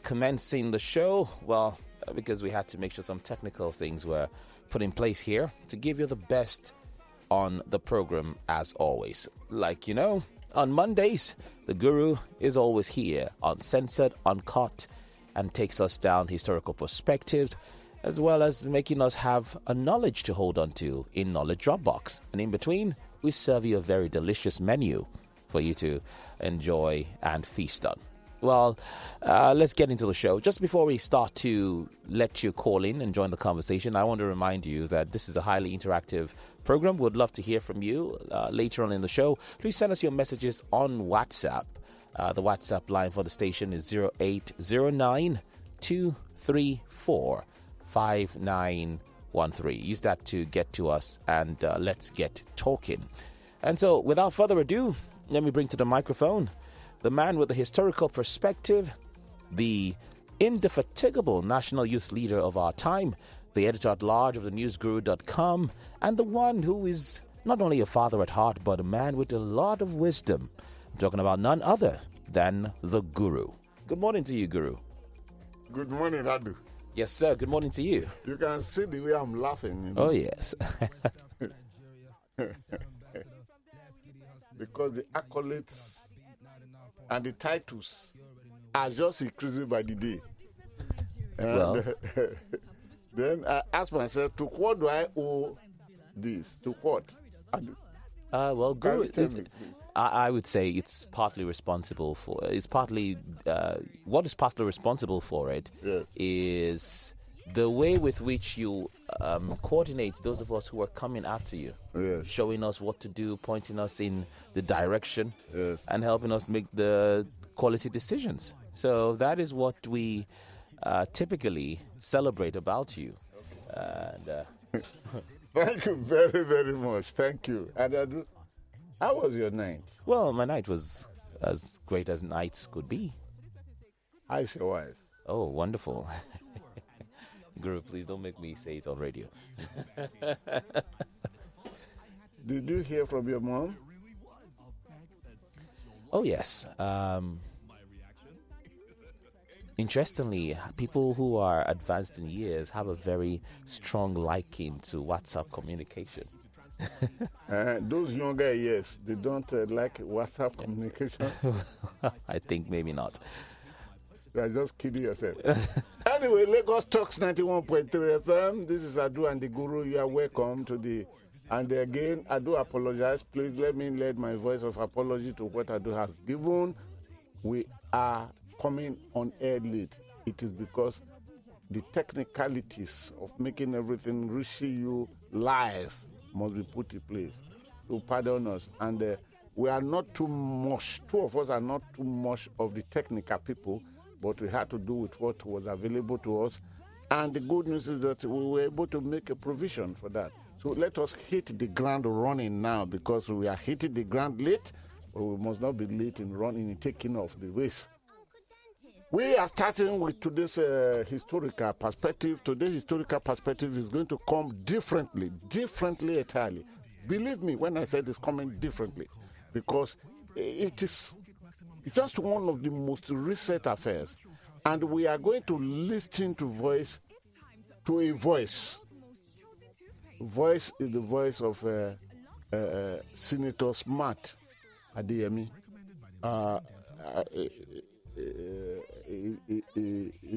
commencing the show, well, because we had to make sure some technical things were put in place here to give you the best on the program as always. Like you know, on Mondays, the Guru is always here, uncensored, uncut, and takes us down historical perspectives, as well as making us have a knowledge to hold on to in Knowledge Dropbox. And in between, we serve you a very delicious menu for you to enjoy and feast on. Well, let's get into the show. Just before we start to let you call in and join the conversation, I want to remind you that this is a highly interactive program. We'd love to hear from you later on in the show. Please send us your messages on WhatsApp. The WhatsApp line for the station is 0809 234 5913. Use that to get to us, and let's get talking. And so, without further ado, let me bring to the microphone the man with the historical perspective, the indefatigable national youth leader of our time, the editor-at-large of the newsguru.com, and the one who is not only a father at heart, but a man with a lot of wisdom. I'm talking about none other than the Guru. Good morning to you, Guru. Good morning, Adu. Yes, sir. Good morning to you. You can see the way I'm laughing. You know? Oh, yes. Because the accolades and the titles are just increasing by the day. And Well. Then I ask myself, to what do I owe this? To what? Well, Guru, Tell me, I would say it's partly responsible for. It's partly what is partly responsible for it is the way with which you coordinate those of us who are coming after you, showing us what to do, pointing us in the direction, and helping us make the quality decisions. So that is what we typically celebrate about you. And, Thank you very, very much. Thank you. And how was your night? well, my night was as great as nights could be. How's your wife? Oh, wonderful. Guru, please don't make me say it on radio. Did you hear from your mom? Oh, yes. Interestingly, people who are advanced in years have a very strong liking to WhatsApp communication. Those younger years, they don't like WhatsApp communication. I think maybe not. You're just kidding yourself. Anyway, Lagos Talks 91.3 FM. This is Adu and the Guru. You are welcome to the... And again, I do apologize. Please let me lend my voice of apology to what Adu has given. We are coming on air late. It is because the technicalities of making everything reach you live must be put in place. So pardon us. And we are not too much, two of us are not too much of the technical people, but we had to do with what was available to us. And the good news is that we were able to make a provision for that. So let us hit the ground running now, because we are hitting the ground late, but we must not be late in running and taking off the race. We are starting with today's historical perspective. Today's historical perspective is going to come differently entirely. Believe me when I say it's coming differently, because it is just one of the most recent affairs. And we are going to listen to a voice. Voice is the voice of Senator Smart Adeyemi, a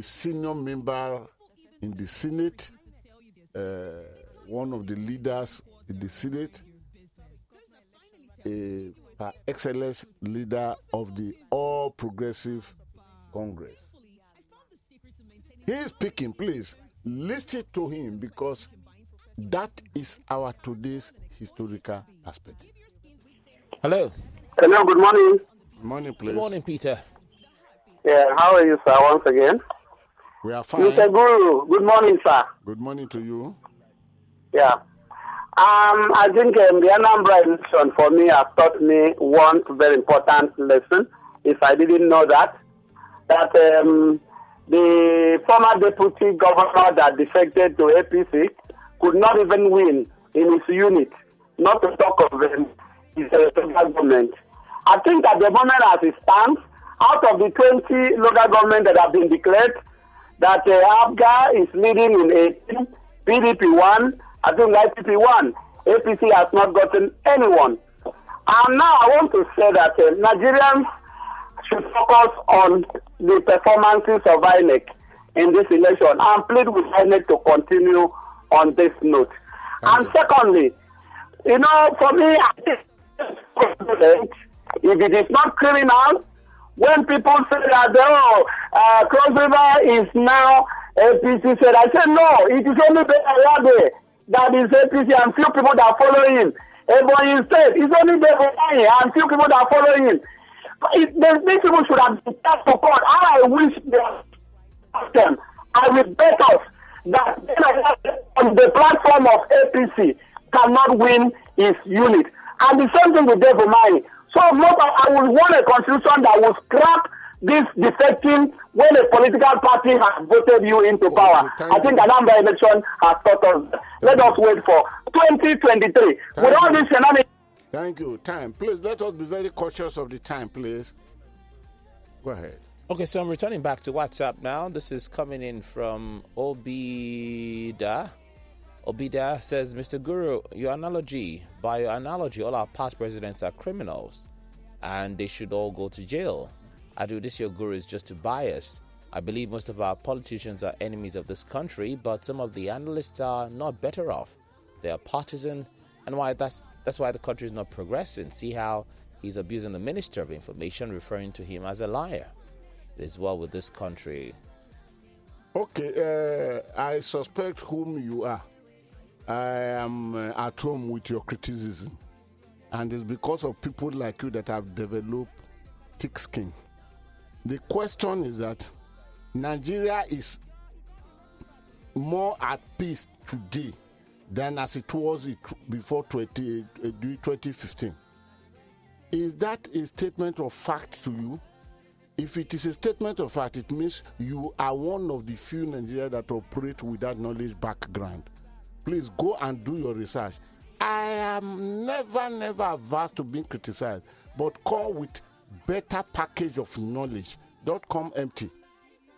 senior member in the Senate, one of the leaders in the Senate, a par excellence leader of the All Progressive Congress. He is speaking. Please listen to him, because that is our today's historical perspective. Hello. Hello, good morning. Good morning, please. Good morning, Peter. Yeah, how are you, sir, once again? We are fine. Mr. Guru, good morning, sir. Good morning to you. Yeah. I think the Anambra election for me has taught me one very important lesson, if I didn't know that the former deputy governor that defected to APC could not even win in his unit, not to talk of his federal government. I think at the moment as it stands, out of the 20 local governments that have been declared, that ABGA is leading in 18, PDP 1, I think IPP 1. APC has not gotten anyone. And now I want to say that Nigerians should focus on the performances of INEC in this election and plead with INEC to continue on this note. And secondly, you know, for me, I think if it is not criminal, when people say that, Cross River is now APC said, I said, no, it is only Ayade that is APC and few people that are following him. Ebonyi State, it's only Ayade and few people that are following him. These people should have been kept to court. I wish them. I will bet us that on the platform of APC cannot win his unit. And the same thing with Devomai. So I would want a constitution that will scrap this defecting when a political party has voted you into power. I think another election has taught us. Let us wait for 2023. With all this shenanigans. Thank you. Time. Please, let us be very cautious of the time, please. Go ahead. Okay, so I'm returning back to WhatsApp now. This is coming in from Obida. Obida says, Mr. Guru, by your analogy, all our past presidents are criminals and they should all go to jail. I do this, your Guru, is just to bias. I believe most of our politicians are enemies of this country, but some of the analysts are not better off. They are partisan, and that's why the country is not progressing. See how he's abusing the Minister of Information, referring to him as a liar. It is well with this country. Okay, I suspect whom you are. I am at home with your criticism. And it's because of people like you that have developed thick skin. The question is that Nigeria is more at peace today than as it was before 2015. Is that a statement of fact to you? If it is a statement of fact, it means you are one of the few Nigerians that operate without knowledge background. Please go and do your research. I am never averse to being criticized, but come with better package of knowledge. Don't come empty.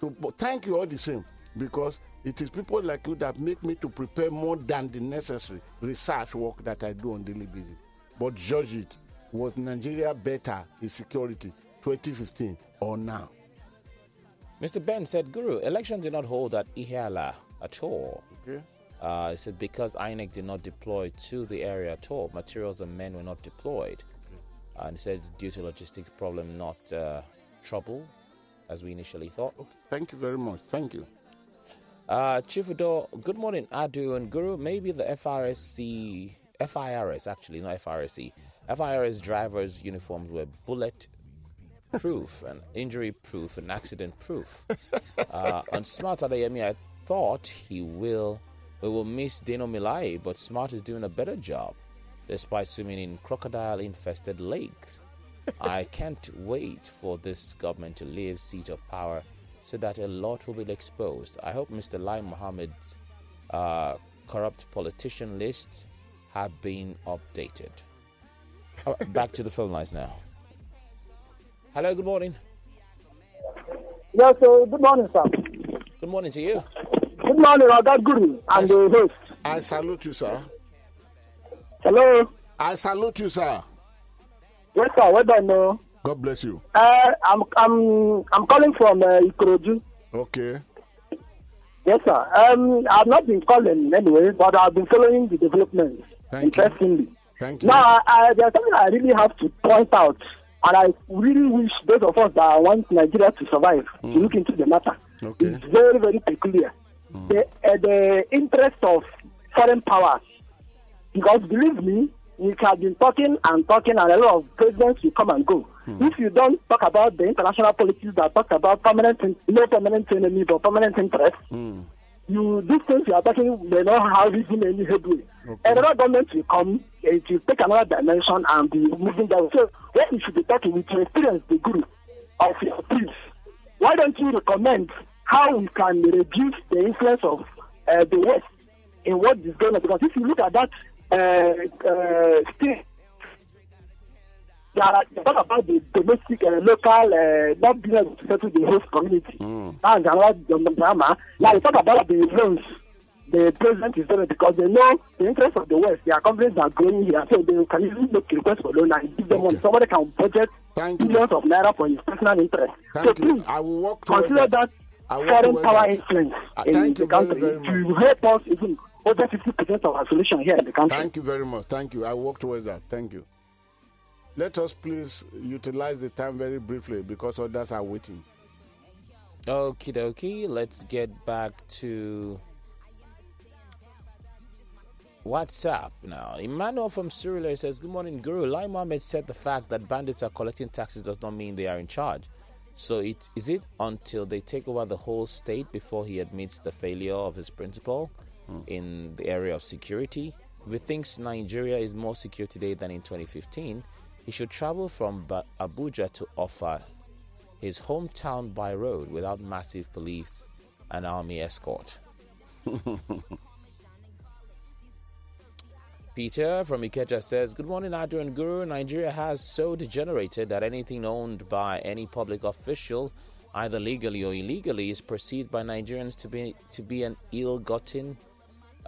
So, but thank you all the same, because it is people like you that make me to prepare more than the necessary research work that I do on daily basis. But judge it. Was Nigeria better in security 2015 or now? Mr. Ben said, Guru, elections did not hold at Ihiala at all. Okay. He said because INEC did not deploy to the area at all, materials and men were not deployed. And he said it's due to logistics problem, not trouble, as we initially thought. Okay. Thank you very much. Thank you. Chief Udo, good morning, Adu and Guru. Maybe the FIRS drivers' uniforms were bullet proof and injury proof and accident proof. On Smart Adeyemi, I thought we will miss Dino Milai, but Smart is doing a better job despite swimming in crocodile-infested lakes. I can't wait for this government to leave seat of power so that a lot will be exposed. I hope Mr. Lai Mohammed's corrupt politician lists have been updated. Back to the phone lines now. Hello, good morning. Yes, good morning, sir. Good morning to you. Good morning, Godwin and the host. I salute you, sir. Hello. I salute you, sir. Yes, sir. Well done. God bless you. I'm calling from Ikorodu. Okay. Yes, sir. I've not been calling anyway, but I've been following the developments. Interestingly. Thank you. Now, there's something I really have to point out, and I really wish those of us that want Nigeria to survive to look into the matter. Okay. It's very, very peculiar. The interest of foreign powers. Because believe me, we have been talking, and a lot of presidents will come and go. If you don't talk about the international politics that talk about no permanent enemy but permanent interest, these things you are talking may not have even any headway. Okay. Another government will come, it will take another dimension and be moving down. So what you should be talking with your experience, the guru of your peace. Why don't you recommend how we can reduce the influence of the West in what is going on? Because if you look at that They talk about the domestic, local, not being able to settle the host community. That's another drama. Like, they talk about the loans the president is doing because they know the interest of the West. Their companies are growing here, so they can easily make requests for loan and give them money. Somebody can budget billions of naira for his personal interest. So please, I will work consider that foreign power influence in the country to help us even over 50% of our solution here in the country. Thank you very much. Thank you. I will work towards that. Thank you. Let us please utilize the time very briefly because others are waiting. Okie dokie. Let's get back to WhatsApp now. Emmanuel from Surulere says, good morning, Guru. Lai Mohammed said the fact that bandits are collecting taxes does not mean they are in charge. So is it until they take over the whole state before he admits the failure of his principle in the area of security? If he thinks Nigeria is more secure today than in 2015, he should travel from Abuja to Offa, his hometown, by road without massive police and army escort. Peter from Ikeja says, good morning, Adu and Guru. Nigeria has so degenerated that anything owned by any public official, either legally or illegally, is perceived by Nigerians to be an ill-gotten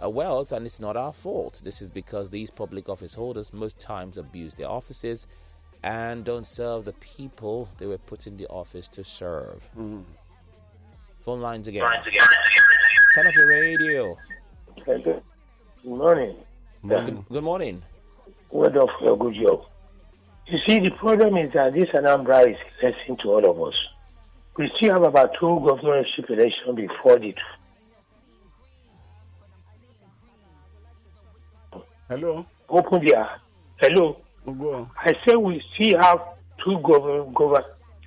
wealth, and it's not our fault. This is because these public office holders most times abuse their offices and don't serve the people they were put in the office to serve. Phone lines again. Turn off your radio. Good morning. Good morning. Well done for your good job. You see, the problem is that this Anambra is a lesson to all of us. We still have about 2 governorship elections before the Hello? Open the Hello? I say we still have 2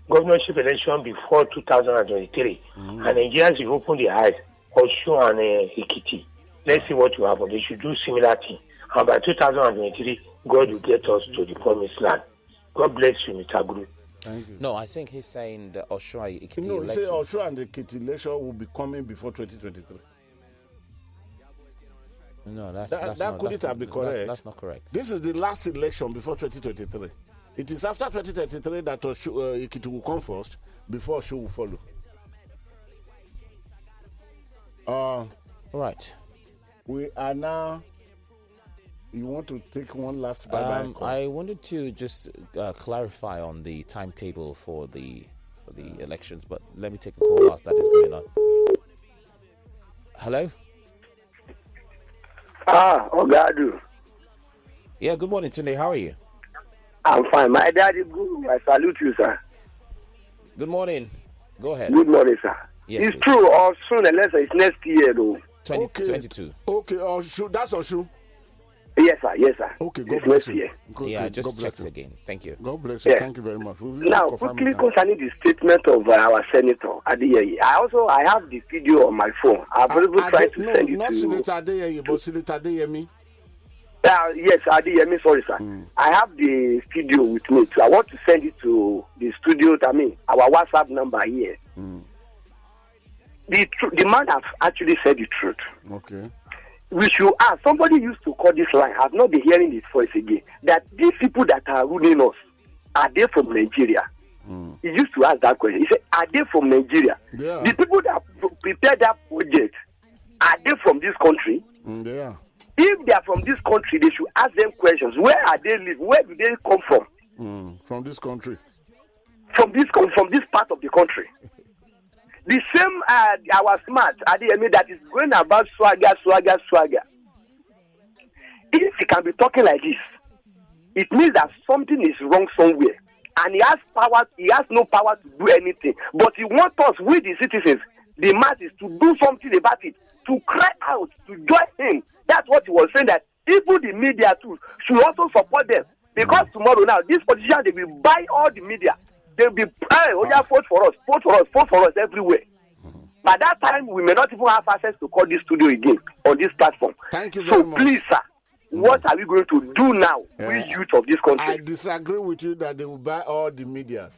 governorship elections before 2023. And Nigerians will open their eyes, Osun and Ekiti. Let's see what will happen. They should do similar thing. And by 2023, God will get us to the promised land. God bless you, Mr. Guru. Thank you. No, I think he's saying the Osun and Ekiti No, he election. said Osun and the Ekiti election will be coming before 2023. No, that not, couldn't have been correct. That's not correct. This is the last election before 2023. It is after 2023 that Ekiti will come first before Osun will follow. All right. We are now. You want to take one last bye-bye call? I wanted to just clarify on the timetable for the elections, but let me take a call whilst that is going on. Hello? Ogadu. Yeah, good morning, Tunde. How are you? I'm fine. My daddy, Guru, I salute you, sir. Good morning. Go ahead. Good morning, sir. Yes, it's please. true, or soon, unless it's next year, though. 2022. Okay, Osun, that's Osun. Yes, sir. Yes, sir. Okay, God It's bless next you. year. Yeah, I just God bless checked you. again. Thank you. God bless you. Yeah. Thank you very much. Now, quickly concerning the statement of our senator Adeyeye, I have the video on my phone. I've even tried to send it not to Senator Adeyeye, but Senator Adeyemi. yes, Adeyemi, sorry, sir. I have the video with me too. I want to send it to the studio. Our WhatsApp number here. The man has actually said the truth. Okay. We should ask. Somebody used to call this line. I've not been hearing his voice again. That these people that are ruling us, are they from Nigeria? He used to ask that question. He said, are they from Nigeria? Yeah. The people that prepared that project, are they from this country? Yeah. If they are from this country, they should ask them questions. Where are they live? Where do they come from? From this country. From this part of the country. The same our smart Adeyemi that is going about swagger. If he can be talking like this, it means that something is wrong somewhere. And he has power, he has no power to do anything. But he wants us, we the citizens, the masses, to do something about it, to cry out, to join him. That's what he was saying, that even the media too should also support them. Because tomorrow now, these politicians, they will buy all the media. They'll be, vote for us everywhere. By that time, we may not even have access to call this studio again on this platform. Thank you very much. So please, sir, what are we going to do now, we youth of this country? I disagree with you that they will buy all the media.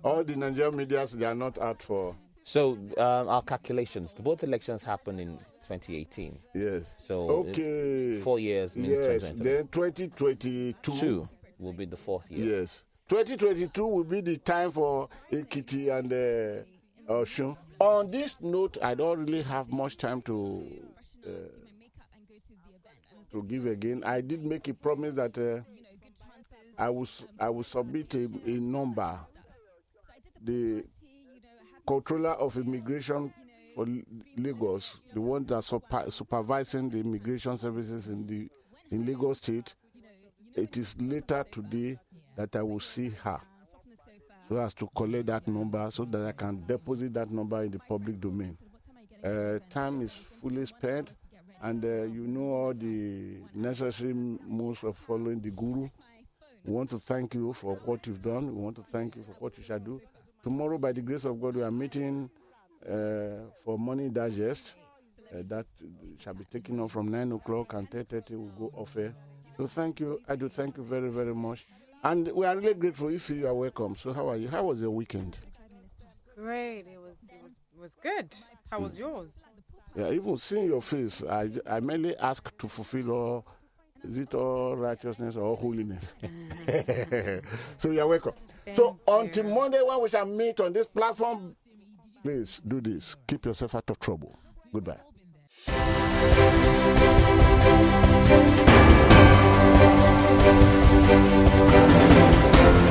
All the Nigerian medias, they are not out for. So, our calculations, both elections happened in 2018. Yes. So, okay. 4 years means yes. 2023. Then 2022 Two will be the 4th year. Yes. 2022 will be the time for Ekiti and Osun. On this note, I don't really have much time to give again. I did make a promise that I will submit a number. The controller of immigration for Lagos, the one that's supervising the immigration services in Lagos State, it is later today that I will see her, so as to collect that number so that I can deposit that number in the public domain. Time is fully spent, and you know all the necessary moves of following the guru. We want to thank you for what you've done. We want to thank you for what you shall do. Tomorrow, by the grace of God, we are meeting for Money Digest. That shall be taken off from 9 o'clock, and 10:30 will go off air. So thank you. I do thank you very, very much. And we are really grateful if you are welcome. So how are you? How was your weekend? Great. It was good. How was yours? Yeah, even seeing your face, I merely ask to fulfill all, is it all righteousness or holiness? So you are welcome. So until Monday, when we shall meet on this platform, please do this. Keep yourself out of trouble. Goodbye.